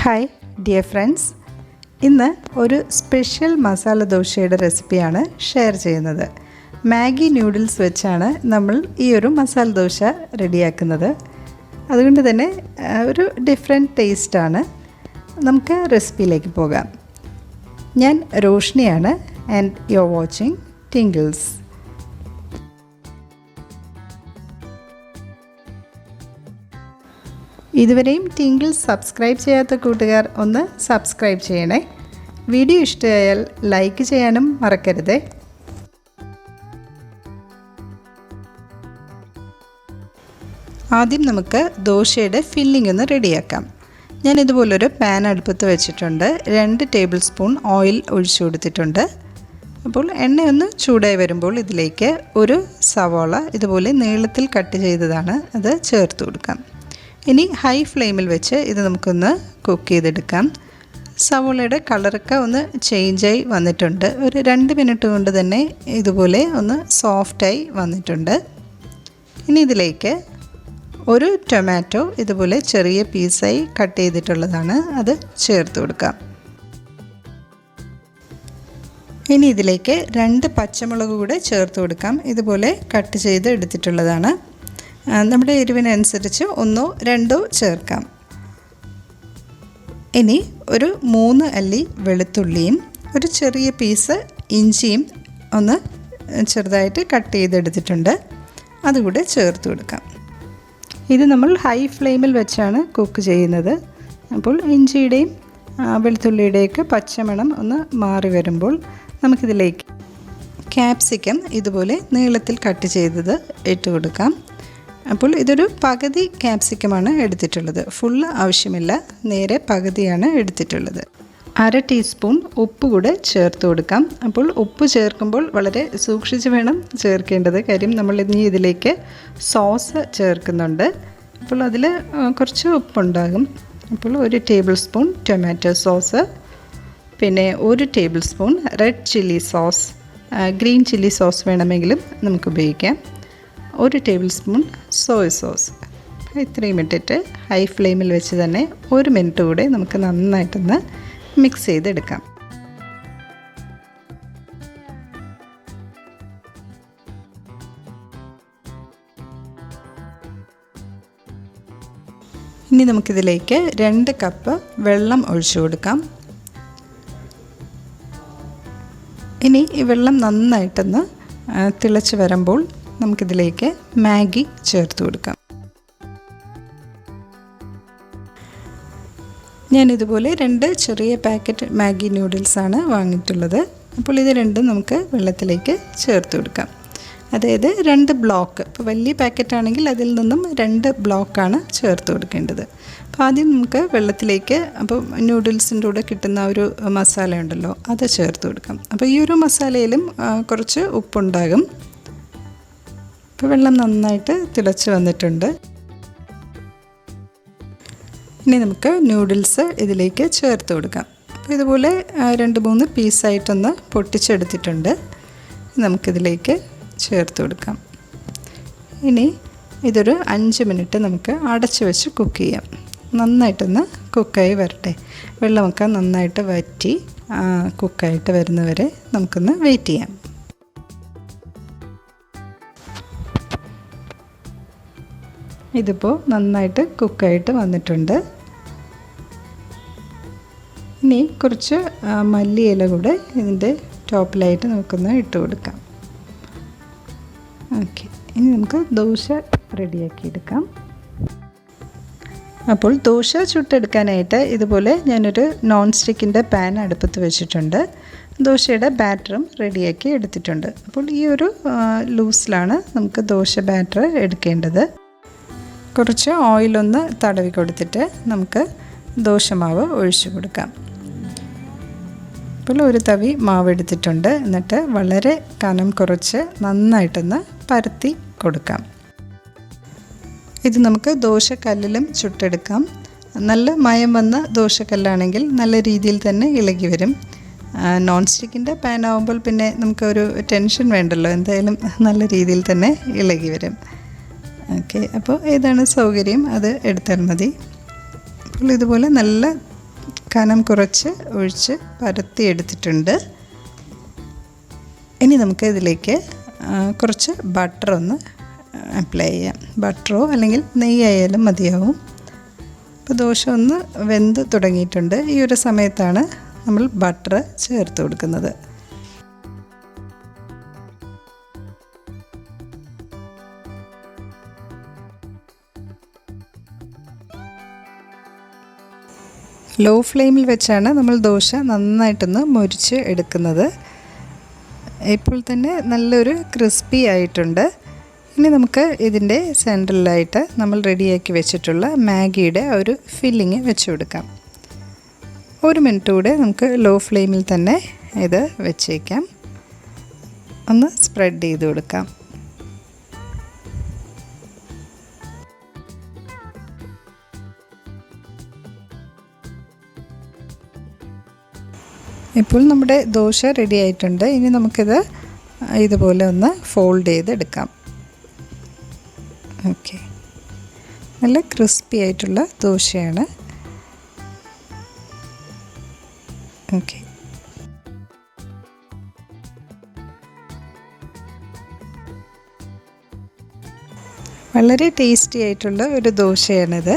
Hi dear friends, ഇന്ന് ഒരു special masala ദോശയുടെ റെസിപ്പിയാണ് ഷെയർ ചെയ്യുന്നത്. മാഗി നൂഡിൽസ് വെച്ചാണ് നമ്മൾ ഈ ഒരു മസാല ദോശ റെഡിയാക്കുന്നത്. അതുകൊണ്ട് തന്നെ ഒരു ഡിഫറെൻറ്റ് ടേസ്റ്റാണ്. നമുക്ക് റെസിപ്പിയിലേക്ക് പോകാം. ഞാൻ റോഷ്നിയാണ് and you are watching Tinkles. ഇതുവരെയും ടിങ്കിൾസ് സബ്സ്ക്രൈബ് ചെയ്യാത്ത കൂട്ടുകാർ ഒന്ന് സബ്സ്ക്രൈബ് ചെയ്യണേ. വീഡിയോ ഇഷ്ടമായാൽ ലൈക്ക് ചെയ്യാനും മറക്കരുതേ. ആദ്യം നമുക്ക് ദോശയുടെ ഫില്ലിംഗ് ഒന്ന് റെഡിയാക്കാം. ഞാൻ ഇതുപോലൊരു പാൻ അടുപ്പത്ത് വെച്ചിട്ടുണ്ട്. 2 ടേബിൾ സ്പൂൺ ഓയിൽ ഒഴിച്ചു കൊടുത്തിട്ടുണ്ട്. അപ്പോൾ എണ്ണയൊന്ന് ചൂടായി വരുമ്പോൾ ഇതിലേക്ക് ഒരു സവാള ഇതുപോലെ നീളത്തിൽ കട്ട് ചെയ്തതാണ്, അത് ചേർത്ത് കൊടുക്കാം. ഇനി ഹൈ ഫ്ലെയിമിൽ വെച്ച് ഇത് നമുക്കൊന്ന് കുക്ക് ചെയ്തെടുക്കാം. സവോളയുടെ കളറൊക്കെ ഒന്ന് ചേഞ്ചായി വന്നിട്ടുണ്ട്. ഒരു 2 മിനിറ്റ് കൊണ്ട് തന്നെ ഇതുപോലെ ഒന്ന് സോഫ്റ്റായി വന്നിട്ടുണ്ട്. ഇനി ഇതിലേക്ക് ഒരു ടൊമാറ്റോ ഇതുപോലെ ചെറിയ പീസായി കട്ട് ചെയ്തിട്ടുള്ളതാണ്, അത് ചേർത്ത് കൊടുക്കാം. ഇനി ഇതിലേക്ക് 2 പച്ചമുളക് കൂടെ ചേർത്ത് കൊടുക്കാം. ഇതുപോലെ കട്ട് ചെയ്ത് എടുത്തിട്ടുള്ളതാണ്. നമ്മുടെ എരിവിനനുസരിച്ച് 1 2 ചേർക്കാം. ഇനി ഒരു 3 അല്ലി വെളുത്തുള്ളിയും ഒരു ചെറിയ പീസ് ഇഞ്ചിയും ഒന്ന് ചെറുതായിട്ട് കട്ട് ചെയ്തെടുത്തിട്ടുണ്ട്, അതുകൂടെ ചേർത്ത് കൊടുക്കാം. ഇത് നമ്മൾ ഹൈ ഫ്ലെയിമിൽ വെച്ചാണ് കുക്ക് ചെയ്യുന്നത്. അപ്പോൾ ഇഞ്ചിയുടെയും വെളുത്തുള്ളിയുടെയൊക്കെ പച്ചമണം ഒന്ന് മാറി വരുമ്പോൾ നമുക്കിതിലേക്ക് ക്യാപ്സിക്കം ഇതുപോലെ നീളത്തിൽ കട്ട് ചെയ്തത് ഇട്ട് കൊടുക്കാം. അപ്പോൾ ഇതൊരു പകുതി ക്യാപ്സിക്കമാണ് എടുത്തിട്ടുള്ളത്, ഫുള്ള് ആവശ്യമില്ല, നേരെ പകുതിയാണ് എടുത്തിട്ടുള്ളത്. 1/2 ടീസ്പൂൺ ഉപ്പ് കൂടെ ചേർത്ത് കൊടുക്കാം. അപ്പോൾ ഉപ്പ് ചേർക്കുമ്പോൾ വളരെ സൂക്ഷിച്ച് വേണം ചേർക്കേണ്ടത്, കാര്യം നമ്മൾ ഇനി ഇതിലേക്ക് സോസ് ചേർക്കുന്നുണ്ട്. അപ്പോൾ അതിൽ കുറച്ച് ഉപ്പുണ്ടാകും. അപ്പോൾ 1 ടേബിൾ സ്പൂൺ ടൊമാറ്റോ സോസ്, പിന്നെ 1 table spoon red chilli sauce, green chilli sauce വേണമെങ്കിലും നമുക്ക് ഉപയോഗിക്കാം, 1 ടേബിൾ സ്പൂൺ സോയ സോസ്. ഇത്രയും ഇട്ടിട്ട് ഹൈ ഫ്ലെയിമിൽ വെച്ച് തന്നെ 1 മിനിറ്റ് കൂടെ നമുക്ക് നന്നായിട്ടൊന്ന് മിക്സ് ചെയ്തെടുക്കാം. ഇനി നമുക്കിതിലേക്ക് 2 കപ്പ് വെള്ളം ഒഴിച്ചു കൊടുക്കാം. ഇനി ഈ വെള്ളം നന്നായിട്ടൊന്ന് തിളച്ച് വരുമ്പോൾ നമുക്കിതിലേക്ക് മാഗി ചേർത്ത് കൊടുക്കാം. ഞാനിതുപോലെ 2 ചെറിയ പാക്കറ്റ് മാഗി നൂഡിൽസാണ് വാങ്ങിയിട്ടുള്ളത്. അപ്പോൾ ഇത് രണ്ടും നമുക്ക് വെള്ളത്തിലേക്ക് ചേർത്ത് കൊടുക്കാം. അതായത് 2 ബ്ലോക്ക്, ഇപ്പോൾ വലിയ പാക്കറ്റാണെങ്കിൽ അതിൽ നിന്നും 2 ബ്ലോക്കാണ് ചേർത്ത് കൊടുക്കേണ്ടത്. അപ്പോൾ ആദ്യം നമുക്ക് വെള്ളത്തിലേക്ക്, അപ്പോൾ നൂഡിൽസിൻ്റെ കൂടെ കിട്ടുന്ന ഒരു മസാല ഉണ്ടല്ലോ, അത് ചേർത്ത് കൊടുക്കാം. അപ്പോൾ ഈ ഒരു മസാലയിലും കുറച്ച് ഉപ്പുണ്ടാകും. ഇപ്പോൾ വെള്ളം നന്നായിട്ട് തിളച്ച് വന്നിട്ടുണ്ട്. ഇനി നമുക്ക് നൂഡിൽസ് ഇതിലേക്ക് ചേർത്ത് കൊടുക്കാം. അപ്പോൾ ഇതുപോലെ 2-3 പീസായിട്ടൊന്ന് പൊട്ടിച്ചെടുത്തിട്ടുണ്ട്, നമുക്കിതിലേക്ക് ചേർത്ത് കൊടുക്കാം. ഇനി ഇതൊരു 5 മിനിറ്റ് നമുക്ക് അടച്ച് വെച്ച് കുക്ക് ചെയ്യാം. നന്നായിട്ടൊന്ന് കുക്കായി വരട്ടെ. വെള്ളമൊക്കെ നന്നായിട്ട് വറ്റി കുക്കായിട്ട് വരുന്നവരെ നമുക്കൊന്ന് വെയിറ്റ് ചെയ്യാം. ഇതിപ്പോൾ നന്നായിട്ട് കുക്കായിട്ട് വന്നിട്ടുണ്ട്. ഇനി കുറച്ച് മല്ലിയില കൂടെ ഇതിൻ്റെ ടോപ്പിലായിട്ട് നമുക്കൊന്ന് ഇട്ട് കൊടുക്കാം. ഓക്കെ, ഇനി നമുക്ക് ദോശ റെഡിയാക്കി എടുക്കാം. അപ്പോൾ ദോശ ചുട്ടെടുക്കാനായിട്ട് ഇതുപോലെ ഞാനൊരു നോൺ സ്റ്റിക്കിൻ്റെ പാൻ അടുപ്പത്ത് വെച്ചിട്ടുണ്ട്. ദോശയുടെ ബാറ്ററും റെഡിയാക്കി എടുത്തിട്ടുണ്ട്. അപ്പോൾ ഈ ഒരു ലൂസിലാണ് നമുക്ക് ദോശ ബാറ്റർ എടുക്കേണ്ടത്. കുറച്ച് ഓയിലൊന്ന് തടവി കൊടുത്തിട്ട് നമുക്ക് ദോശമാവ് ഒഴിച്ചു കൊടുക്കാം. അപ്പോൾ ഒരു തവി മാവ് എടുത്തിട്ടുണ്ട്. എന്നിട്ട് വളരെ കനം കുറച്ച് നന്നായിട്ടൊന്ന് പരത്തി കൊടുക്കാം. ഇത് നമുക്ക് ദോശക്കല്ലിലും ചുട്ടെടുക്കാം. നല്ല മയം വന്ന ദോശക്കല്ലാണെങ്കിൽ നല്ല രീതിയിൽ തന്നെ ഇളകി വരും. നോൺ സ്റ്റിക്കിൻ്റെ പാൻ ആകുമ്പോൾ പിന്നെ നമുക്കൊരു ടെൻഷൻ വേണ്ടല്ലോ, എന്തായാലും നല്ല രീതിയിൽ തന്നെ ഇളകി വരും. ഓക്കെ, അപ്പോൾ ഏതാണ് സൗകര്യം അത് എടുത്താൽ മതി. അപ്പോൾ ഇതുപോലെ നല്ല കനം കുറച്ച് ഒഴിച്ച് പരത്തിയെടുത്തിട്ടുണ്ട്. ഇനി നമുക്ക് ഇതിലേക്ക് കുറച്ച് ബട്ടർ ഒന്ന് അപ്ലൈ ചെയ്യാം. ബട്ടറോ അല്ലെങ്കിൽ നെയ്യായാലും മതിയാവും. അപ്പോൾ ദോശ ഒന്ന് വെന്ത് തുടങ്ങിയിട്ടുണ്ട്. ഈ ഒരു സമയത്താണ് നമ്മൾ ബട്ടർ ചേർത്ത് കൊടുക്കുന്നത്. ലോ ഫ്ലെയിമിൽ വെച്ചാണ് നമ്മൾ ദോശ നന്നായിട്ടൊന്ന് മൊരിച്ച് എടുക്കുന്നത്. ഇപ്പോൾ തന്നെ നല്ലൊരു ക്രിസ്പി ആയിട്ടുണ്ട്. ഇനി നമുക്ക് ഇതിൻ്റെ സെൻറ്ററിലായിട്ട് നമ്മൾ റെഡിയാക്കി വെച്ചിട്ടുള്ള മാഗിയുടെ ഒരു ഫില്ലിങ് വെച്ച് കൊടുക്കാം. 1 മിനിറ്റ് കൂടെ നമുക്ക് ലോ ഫ്ലെയിമിൽ തന്നെ ഇത് വെച്ചേക്കാം. ഒന്ന് സ്പ്രെഡ് ചെയ്ത് കൊടുക്കാം. ഇപ്പോൾ നമ്മുടെ ദോശ റെഡി ആയിട്ടുണ്ട്. ഇനി നമുക്കിത് ഇതുപോലെ ഒന്ന് ഫോൾഡ് ചെയ്തെടുക്കാം. ഓക്കെ, നല്ല ക്രിസ്പി ആയിട്ടുള്ള ദോശയാണ്. ഓക്കെ, വളരെ ടേസ്റ്റി ആയിട്ടുള്ള ഒരു ദോശയാണിത്.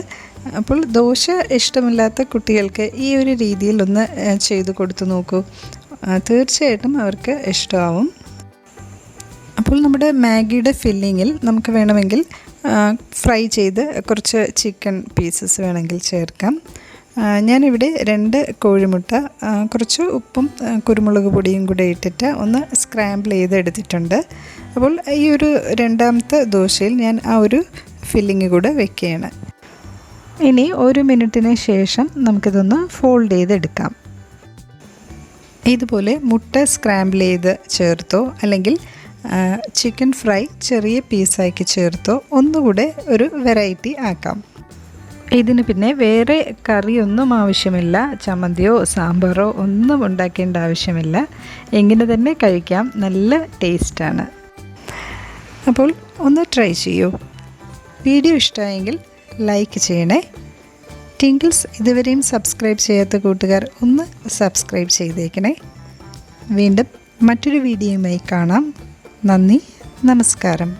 അപ്പോൾ ദോശ ഇഷ്ടമില്ലാത്ത കുട്ടികൾക്ക് ഈ ഒരു രീതിയിലൊന്ന് ചെയ്ത് കൊടുത്തു നോക്കൂ. തീർച്ചയായിട്ടും അവർക്ക് ഇഷ്ടമാവും. അപ്പോൾ നമ്മുടെ മാഗിയുടെ ഫില്ലിങ്ങിൽ നമുക്ക് വേണമെങ്കിൽ ഫ്രൈ ചെയ്ത് കുറച്ച് ചിക്കൻ പീസസ് വേണമെങ്കിൽ ചേർക്കാം. ഞാനിവിടെ 2 കോഴിമുട്ട കുറച്ച് ഉപ്പും കുരുമുളക് പൊടിയും കൂടെ ഇട്ടിട്ട് ഒന്ന് സ്ക്രാമ്പിൾ ചെയ്ത് എടുത്തിട്ടുണ്ട്. അപ്പോൾ ഈ ഒരു രണ്ടാമത്തെ ദോശയിൽ ഞാൻ ആ ഒരു ഫില്ലിങ് കൂടെ വെക്കുകയാണ്. ഇനി 1 മിനിറ്റിന് ശേഷം നമുക്കിതൊന്ന് ഫോൾഡ് ചെയ്തെടുക്കാം. ഇതുപോലെ മുട്ട സ്ക്രാമ്പിൾ ചെയ്ത് ചേർത്തോ അല്ലെങ്കിൽ ചിക്കൻ ഫ്രൈ ചെറിയ പീസാക്കി ചേർത്തോ ഒന്നുകൂടെ ഒരു വെറൈറ്റി ആക്കാം. ഇതിന് പിന്നെ വേറെ കറിയൊന്നും ആവശ്യമില്ല. ചമ്മന്തിയോ സാമ്പാറോ ഒന്നും ഉണ്ടാക്കേണ്ട ആവശ്യമില്ല. എങ്ങനെ തന്നെ കഴിക്കാം. നല്ല ടേസ്റ്റാണ്. അപ്പോൾ ഒന്ന് ട്രൈ ചെയ്യൂ. വീഡിയോ ഇഷ്ടമായെങ്കിൽ ലൈക്ക് ചെയ്യണേ. ടിങ്കിൾസ് ഇതുവരെയും സബ്സ്ക്രൈബ് ചെയ്യാത്ത കൂട്ടുകാർ ഒന്ന് സബ്സ്ക്രൈബ് ചെയ്തേക്കണേ. വീണ്ടും മറ്റൊരു വീഡിയോയുമായി കാണാം. നന്ദി, നമസ്കാരം.